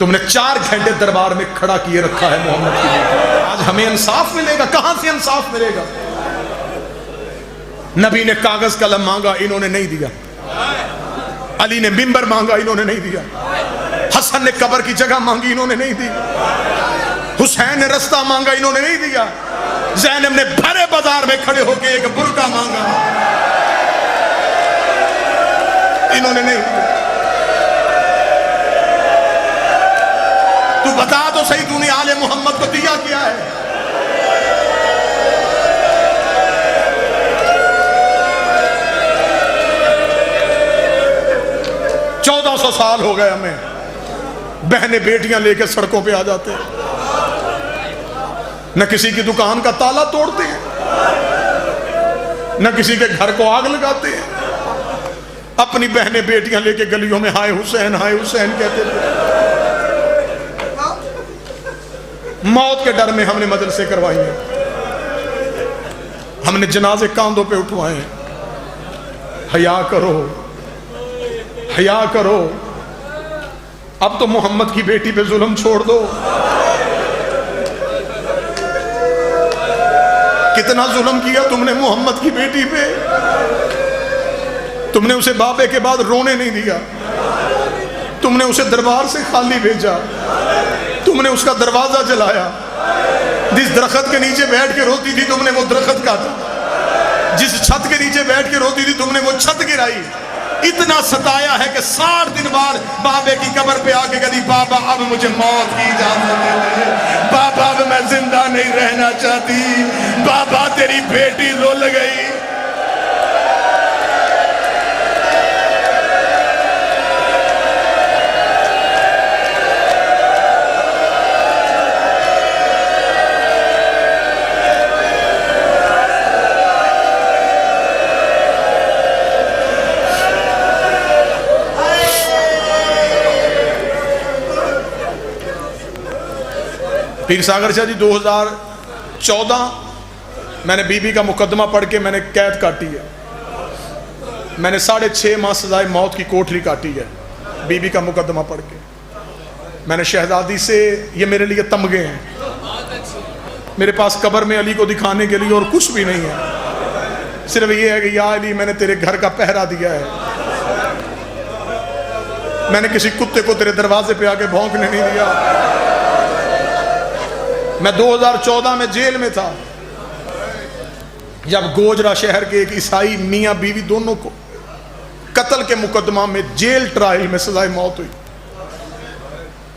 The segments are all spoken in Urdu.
تم نے 4 گھنٹے دربار میں کھڑا کیے رکھا ہے محمد کی بیٹی. آج ہمیں انصاف ملے گا؟ کہاں سے انصاف ملے گا؟ نبی نے کاغذ قلم مانگا، انہوں نے نہیں دیا. علی نے منبر مانگا، انہوں نے نہیں دیا. حسن نے قبر کی جگہ مانگی، انہوں نے نہیں دی. حسین نے رستہ مانگا، انہوں نے نہیں دیا. زینب نے بھرے بازار میں کھڑے ہو کے ایک برقع مانگا، انہوں نے نہیں دیا. تو بتا تو صحیح، تو نے آل محمد کو دیا کیا ہے؟ سو سال ہو گئے ہمیں، بہنیں بیٹیاں لے کے سڑکوں پہ آ جاتے ہیں، نہ کسی کی دکان کا تالا توڑتے ہیں، نہ کسی کے گھر کو آگ لگاتے ہیں. اپنی بہنیں بیٹیاں لے کے گلیوں میں ہائے حسین کہتے تھے. موت کے ڈر میں ہم نے مجلسیں کروائی ہیں، ہم نے جنازے کاندھوں پہ اٹھوائے ہیں. حیا کرو، حیا کرو. اب تو محمد کی بیٹی پہ ظلم چھوڑ دو. کتنا ظلم کیا تم نے محمد کی بیٹی پہ. تم نے اسے بابے کے بعد رونے نہیں دیا، تم نے اسے دربار سے خالی بھیجا، تم نے اس کا دروازہ جلایا. جس درخت کے نیچے بیٹھ کے روتی تھی تم نے وہ درخت کاٹا، جس چھت کے نیچے بیٹھ کے روتی تھی تم نے وہ چھت گرائی. اتنا ستایا ہے کہ 60 دن بعد بابے کی قبر پہ آ کے کہتی بابا اب مجھے موت کی اجازت دے دے، بابا اب میں زندہ نہیں رہنا چاہتی، بابا تیری بیٹی رول گئی. پیر ساگر شاہ جی 2014 میں نے بی بی کا مقدمہ پڑھ کے میں نے قید کاٹی ہے. میں نے 6.5 ماہ سزائے موت کی کوٹھری کاٹی ہے بی بی کا مقدمہ پڑھ کے. میں نے شہزادی سے، یہ میرے لیے تمغے ہیں، میرے پاس قبر میں علی کو دکھانے کے لیے اور کچھ بھی نہیں ہے، صرف یہ ہے کہ یا علی میں نے تیرے گھر کا پہرا دیا ہے، میں نے کسی کتے کو تیرے دروازے پہ آ کے بھونکنے نہیں دیا. میں 2014 میں جیل میں تھا جب گوجرا شہر کے ایک عیسائی میاں بیوی دونوں کو قتل کے مقدمہ میں جیل ٹرائل میں سزائے موت ہوئی.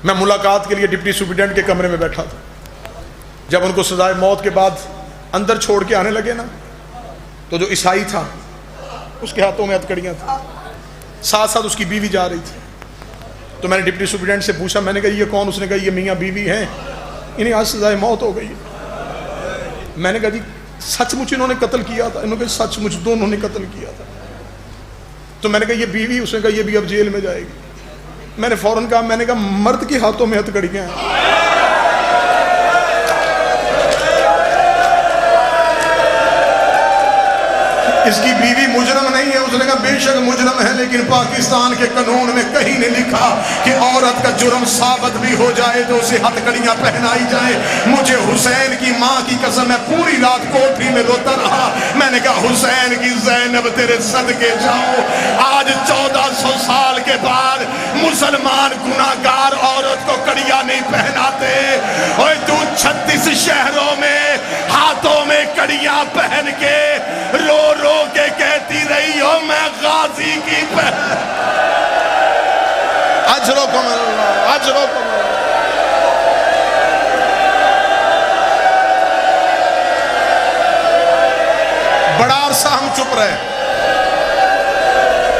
میں ملاقات کے لیے ڈپٹی سپرنٹینڈنٹ کے کمرے میں بیٹھا تھا. جب ان کو سزائے موت کے بعد اندر چھوڑ کے آنے لگے نا، تو جو عیسائی تھا اس کے ہاتھوں میں ہتھکڑیاں تھیں، ساتھ ساتھ اس کی بیوی جا رہی تھی. تو میں نے ڈپٹی سپرنٹینڈنٹ سے پوچھا، میں نے کہا یہ کون؟ اس نے کہا یہ میاں بیوی ہیں، انہیں آج سزائے موت ہو گئی ہے. میں نے کہا جی سچ مچ انہوں نے قتل کیا تھا؟ انہوں نے کہا سچ مچ دونوں نے قتل کیا تھا. تو میں نے کہا یہ بیوی؟ اس نے کہا یہ بھی اب جیل میں جائے گی. میں نے فوراً کہا، میں نے کہا مرد کے ہاتھوں میں ہتھکڑیاں ہیں. اس کی بیوی مجرم نہیں ہے. اس نے کہا بے شک مجرم ہے، لیکن پاکستان کے قانون میں کہیں نہیں لکھا کہ عورت کا جرم ثابت بھی ہو جائے تو اسے ہتھکڑیاں پہنائی جائے. مجھے حسین کی ماں کی قسم میں پوری رات کوٹھی میں روتا رہا. میں نے کہا حسین کی زینب تیرے صدقے جاؤ، آج 1400 سال کے بعد مسلمان گناہگار عورت کو کڑیاں نہیں پہناتے. اور تو 36 شہروں میں ہاتھوں میں کڑیاں پہن کے رو رو کے کہتی رہی ہو میں غازی کی بہن. اجرکم اللہ، اجرکم اللہ. بڑا عرصہ ہم چپ رہے،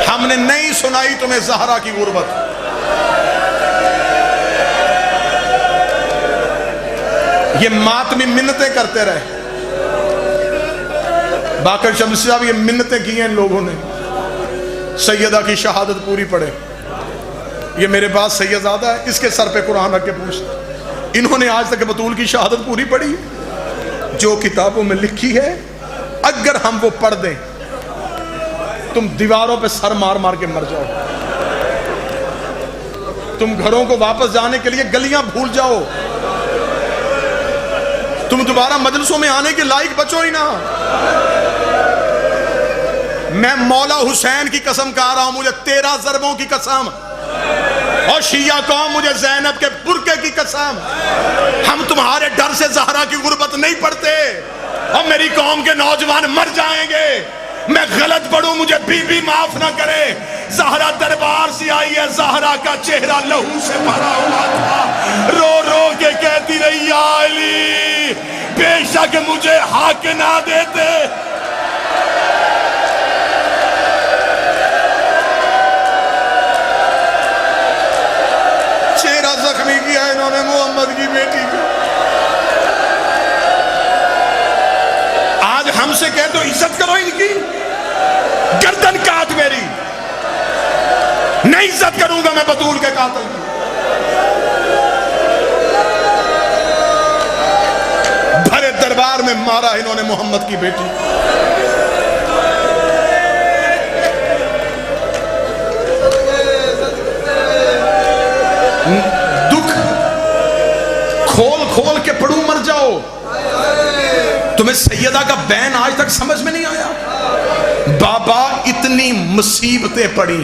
ہم نے نہیں سنائی تمہیں زہرا کی غربت. یہ ماتمی منتیں کرتے رہے. باقر شمس صاحب یہ منتیں کی ہیں ان لوگوں نے، سیدہ کی شہادت پوری پڑے. یہ میرے پاس سیدزادہ ہے، اس کے سر پہ قرآن رکھ کے پوچھ، انہوں نے آج تک بطول کی شہادت پوری پڑھی؟ جو کتابوں میں لکھی ہے اگر ہم وہ پڑھ دیں تم دیواروں پہ سر مار مار کے مر جاؤ. تم گھروں کو واپس جانے کے لیے گلیاں بھول جاؤ، تم دوبارہ مجلسوں میں آنے کے لائق بچو ہی نہ۔ میں مولا حسین کی قسم کھا رہا ہوں، مجھے 13 ضربوں کی قسم، اور شیعہ قوم مجھے زینب کے برقعے کی قسم، ہم تمہارے ڈر سے زہرا کی غربت نہیں پڑھتے، اور میری قوم کے نوجوان مر جائیں گے، میں غلط پڑھوں مجھے بی بی معاف نہ کرے۔ زہرا دربار سے آئی ہے، زہرا کا چہرہ لہو سے بھرا ہوا تھا، رو رو کے کہتی رہی یا علی بے شک مجھے حق نہ دیتے۔ چہرہ زخمی کیا انہوں نے محمد کی بیٹی کو۔ آج ہم سے کہہ تو عزت کرو ان کی، گردن کاٹ میری، نہیں عزت کروں گا میں بطول کے قاتل کی۔ بھرے دربار میں مارا انہوں نے محمد کی بیٹی۔ دکھ کھول کھول کے پڑھوں مر جاؤ۔ تمہیں سیدہ کا بین آج تک سمجھ میں نہیں آیا؟ بابا اتنی مصیبتیں پڑی،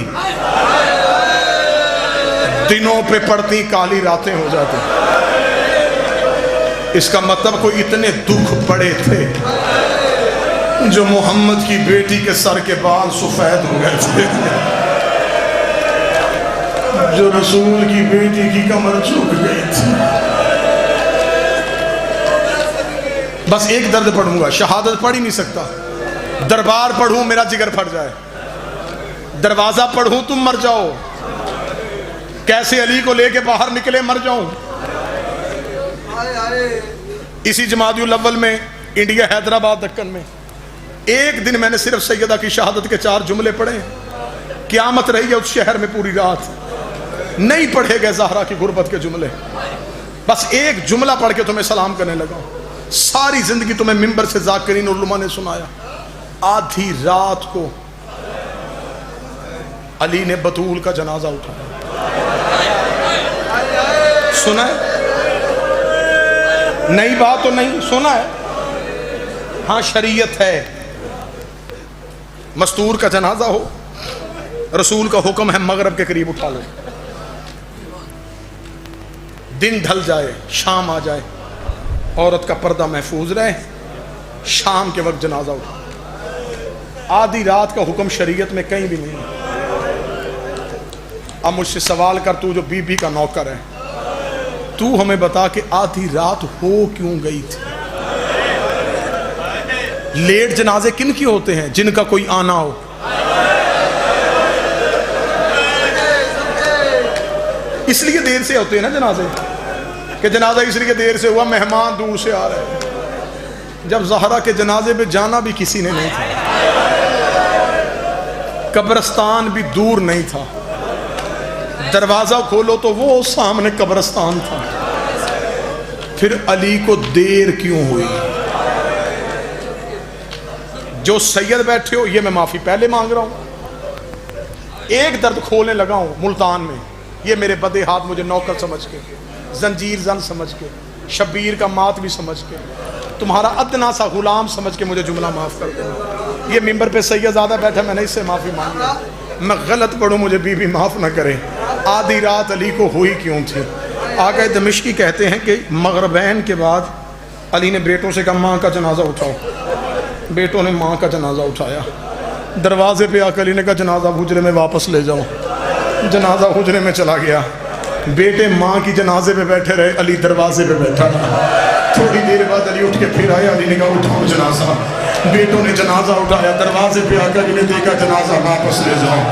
دنوں پہ پڑتی کالی راتیں ہو جاتی، اس کا مطلب کوئی اتنے دکھ پڑے تھے جو محمد کی بیٹی کے سر کے بال سفید ہو گئے تھے، جو رسول کی بیٹی کی کمر جھک گئی تھی۔ بس ایک درد پڑھوں گا، شہادت پڑھ ہی نہیں سکتا، دربار پڑھوں میرا جگر پھٹ جائے، دروازہ پڑھوں تم مر جاؤ، کیسے علی کو لے کے باہر نکلے مر جاؤں۔ اسی جمادی الاول میں انڈیا حیدرآباد دکن میں ایک دن میں نے صرف سیدہ کی شہادت کے 4 جملے پڑھے، قیامت رہی ہے اس شہر میں پوری رات، نہیں پڑھے گئے زہرا کی غربت کے جملے، بس ایک جملہ پڑھ کے تمہیں سلام کرنے لگا۔ ساری زندگی تمہیں ممبر سے ذاکرین علماء نے سنایا، آدھی رات کو علی نے بطول کا جنازہ اٹھایا، سنا ہے؟ نئی بات تو نہیں، سنا ہے؟ ہاں شریعت ہے، مستور کا جنازہ ہو، رسول کا حکم ہے مغرب کے قریب اٹھا لو، دن ڈھل جائے شام آ جائے عورت کا پردہ محفوظ رہے، شام کے وقت جنازہ اٹھا۔ آدھی رات کا حکم شریعت میں کہیں بھی نہیں۔ اب مجھ سے سوال کر، تو جو بی بی کا نوکر ہے، تو ہمیں بتا کہ آدھی رات ہو کیوں گئی تھی؟ لیٹ جنازے کن کی ہوتے ہیں؟ جن کا کوئی آنا ہو۔ اس لیے دیر سے ہوتے ہیں نا جنازے، کہ جنازہ اس لیے دیر سے ہوا مہمان دور سے آ رہے ہیں۔ جب زہرا کے جنازے پہ جانا بھی کسی نے نہیں تھا، قبرستان بھی دور نہیں تھا، دروازہ کھولو تو وہ سامنے قبرستان تھا، پھر علی کو دیر کیوں ہوئی؟ جو سید بیٹھے ہو، یہ میں معافی پہلے مانگ رہا ہوں، ایک درد کھولنے لگا ہوں ملتان میں، یہ میرے بدے ہاتھ مجھے نوکر سمجھ کے، زنجیر زن سمجھ کے، شبیر کا مات بھی سمجھ کے، تمہارا ادنا سا غلام سمجھ کے مجھے جملہ معاف کر دو۔ یہ ممبر پہ سید زیادہ بیٹھا، میں نے اس سے معافی مانگی، میں غلط پڑھوں مجھے بی بی معاف نہ کرے۔ آدھی رات علی کو ہوئی کیوں تھی؟ آقا دمشقی کہتے ہیں کہ مغربین کے بعد علی نے بیٹوں سے کہا ماں کا جنازہ اٹھاؤ، بیٹوں نے ماں کا جنازہ اٹھایا، دروازے پہ آ کر علی نے کہا جنازہ حجرے میں واپس لے جاؤ، جنازہ حجرے میں چلا گیا، بیٹے ماں کی جنازے پہ بیٹھے رہے، علی دروازے پہ بیٹھا رہا، تھوڑی دیر بعد علی اٹھ کے پھر آیا، علی نے کہا اٹھاؤ جنازہ، بیٹوں نے جنازہ اٹھایا، دروازے پہ آ کر علی نے دیکھا جنازہ واپس لے جاؤ،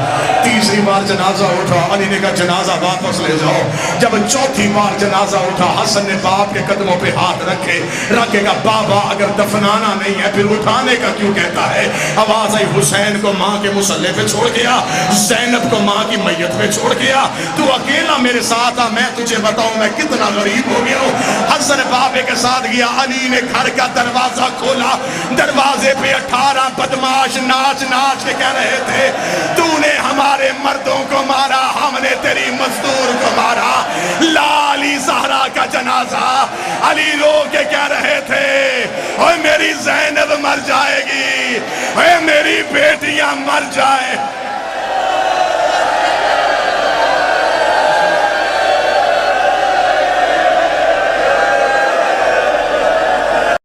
تیسری بار جنازہ اٹھا، علی نے کہا جنازہ واپس لے جاؤ، جب چوتھی بار جنازہ اٹھا، حسن نے باپ کے قدموں پہ ہاتھ رکھے گا، بابا اگر دفنانا نہیں ہے پھر اٹھانے کا کیوں کہتا ہے؟ آواز آئی حسین کو ماں کے مصلے پہ چھوڑ گیا، زینب کو ماں کی میت پہ چھوڑ گیا، تو اکیلا میرے ساتھ آ، میں تجھے بتاؤں میں کتنا غریب ہو گیا ہوں۔ حسن بابے کے ساتھ گیا، علی نے گھر کا دروازہ کھولا، دروازہ دروازے پہ 18 بدماش ناچ ناچ کے کہہ رہے تھے تو نے ہمارے مردوں کو مارا، ہم نے تیری مزدور کو مارا۔ لالی زہرا کا جنازہ، علی رو کے کہہ رہے تھے اوے میری زینب مر جائے گی، اوے میری بیٹیاں مر جائے